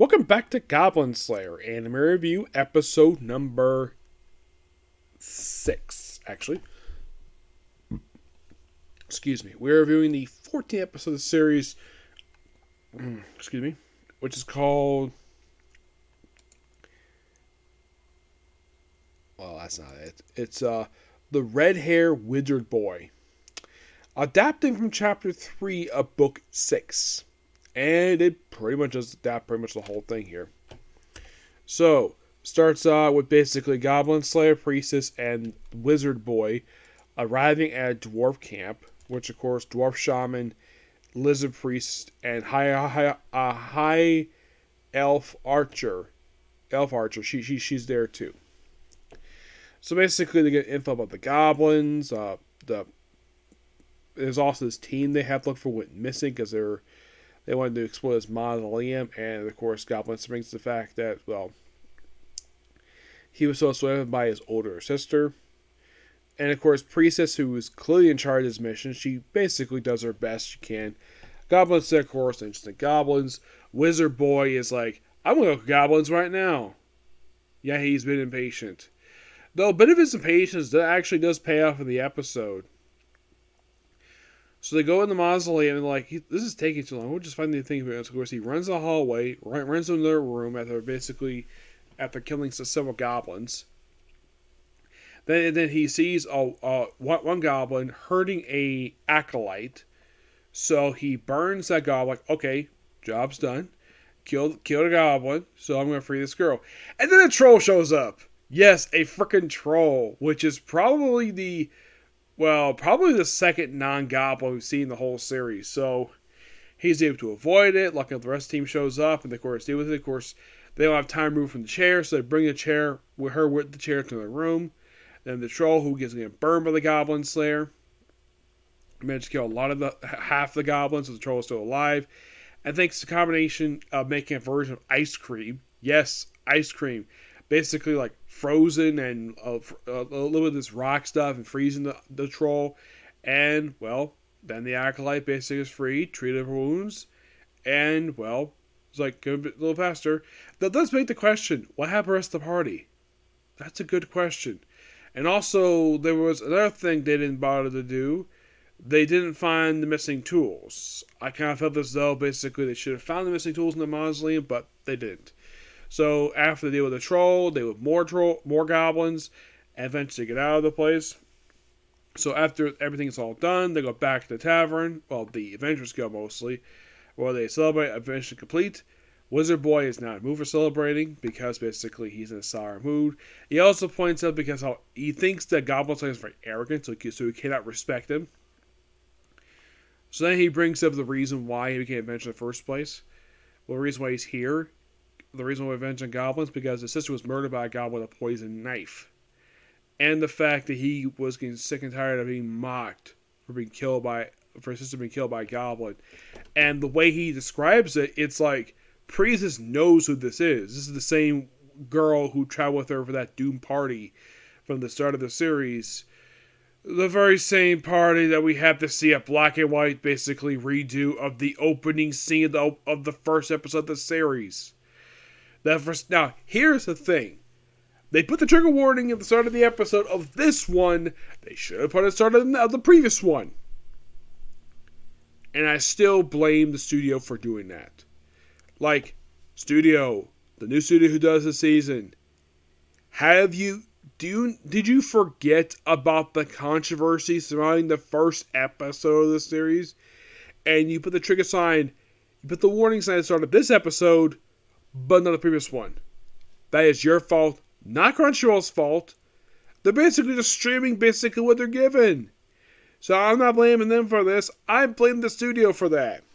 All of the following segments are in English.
Welcome back to Goblin Slayer Anime Review, episode number 6, actually. Excuse me. We're reviewing the 14th episode of the series, which is called... Well, that's not it. It's The Red Hair Wizard Boy. Adapting from chapter 3 of book 6. And it pretty much does adapt pretty much the whole thing here. So, starts with basically Goblin Slayer Priestess and Wizard Boy arriving at a dwarf camp, which of course Dwarf Shaman, Lizard Priest, and High Elf Archer. She's there too. So basically they get info about the goblins. There's also this team they have to look for went missing because they wanted to explore this mausoleum, and of course Goblin brings the fact that, well, he was so surrounded by his older sister. And of course Priestess, who is clearly in charge of this mission, she basically does her best she can. Goblins said, of course, interesting goblins. Wizard Boy is like, I'm gonna go goblins right now. Yeah, he's been impatient. Though a bit of his impatience that actually does pay off in the episode. So they go in the mausoleum and like, this is taking too long. We'll just find the thing. Of course, he runs the hallway, runs into their room after killing several goblins. Then he sees one goblin hurting a acolyte. So he burns that goblin. Like, okay, job's done. Killed a goblin. So I'm gonna free this girl. And then a troll shows up. Yes, a freaking troll, which is probably the second non-goblin we've seen in the whole series. So he's able to avoid it. Luckily, the rest of the team shows up, and of course, deal with it. Of course, they don't have time to move from the chair, so they bring the chair with the chair to the room. Then the troll, who gets burned by the Goblin Slayer, managed to kill half the goblins, so the troll is still alive. And thanks to the combination of making a version of ice cream. Yes, ice cream. Basically, like frozen and a little bit of this rock stuff and freezing the troll. And, well, then the acolyte basically is free, treated her wounds, and, well, it's like go a little faster. That does make the question, what happened to the rest of the party? That's a good question. And also, there was another thing they didn't bother to do. They didn't find the missing tools. I kind of felt as though, basically, they should have found the missing tools in the mausoleum, but they didn't. So after they deal with the troll, they deal with more goblins, and eventually get out of the place. So after everything's all done, they go back to the tavern. Well, the Adventurers Guild mostly, where they celebrate adventure complete. Wizard Boy is not in the mood for celebrating because basically he's in a sour mood. He also points out because how he thinks that Goblin Slayer is very arrogant, so he cannot respect him. So then he brings up the reason why he became Adventurer in the first place. Well, the reason why he's here. The reason why we're avenging goblins because his sister was murdered by a goblin with a poisoned knife. And the fact that he was getting sick and tired of being mocked for his sister being killed by a goblin. And the way he describes it, it's like Priestess knows who this is. This is the same girl who traveled with her for that Doom party from the start of the series. The very same party that we had to see a black and white basically redo of the opening scene of the first episode of the series. Now, here's the thing. They put the trigger warning at the start of the episode of this one. They should have put it at the start of the previous one. And I still blame the studio for doing that. Like, studio, the new studio who does the season. Did you forget about the controversy surrounding the first episode of the series? And you put the trigger sign, you put the warning sign at the start of this episode, but not the previous one. That is your fault, not Crunchyroll's fault. They're basically just streaming what they're given. So I'm not blaming them for this. I blame the studio for that.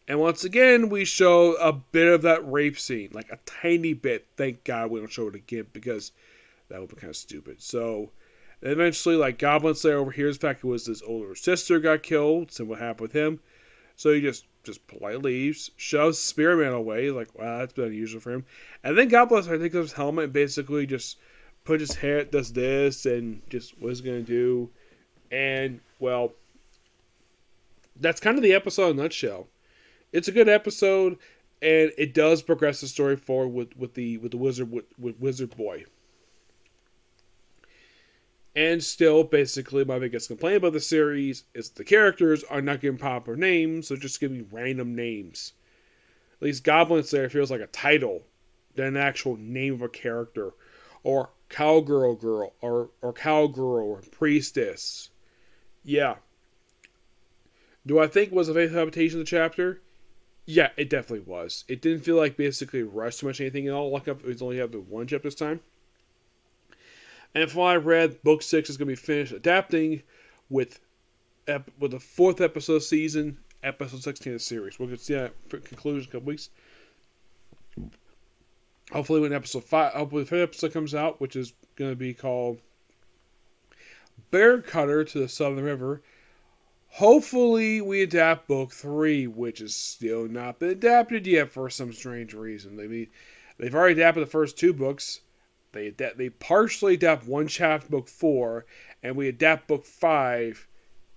And once again, we show a bit of that rape scene. Like a tiny bit. Thank God we don't show it again because that would be kind of stupid. So eventually, like Goblin Slayer overhears the fact it was his older sister got killed. So what happened with him? So he just politely leaves, shoves Spearman away, like, wow, that's been unusual for him. And then Goblin Slayer takes off his helmet and basically just puts his hair, does this, and just what he's going to do. And, well, that's kind of the episode in a nutshell. It's a good episode, and it does progress the story forward with the wizard boy. And still, basically, my biggest complaint about the series is the characters are not given proper names, so just giving random names. At least Goblin Slayer feels like a title than an actual name of a character. Or Cowgirl Girl, or Cowgirl, or Priestess. Yeah. Do I think it was a faithful adaptation of the chapter? Yeah, it definitely was. It didn't feel like basically rushed too much anything at all. Like it was only having one chapter this time. And from what I read, book 6 is going to be finished adapting with the 4th episode season, episode 16 of the series. We'll get to see that for conclusion in a couple weeks. Hopefully when hopefully the 5th episode comes out, which is going to be called Bear Cutter to the Southern River. Hopefully we adapt book 3, which is still not been adapted yet for some strange reason. They've already adapted the first 2 books. They partially adapt one chapter book 4, and we adapt book 5.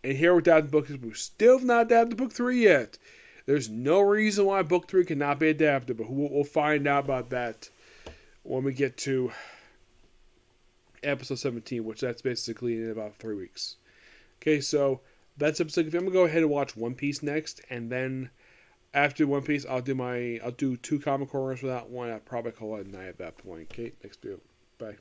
And here we're adapting book 6. We still have not adapted book 3 yet. There's no reason why book 3 cannot be adapted, but we'll find out about that when we get to episode 17, which that's basically in about 3 weeks. Okay, so that's episode. I'm gonna go ahead and watch One Piece next, and then after One Piece, I'll do 2 comic corners for that one. I'll probably call it a night at that point. Okay, next video. Bye.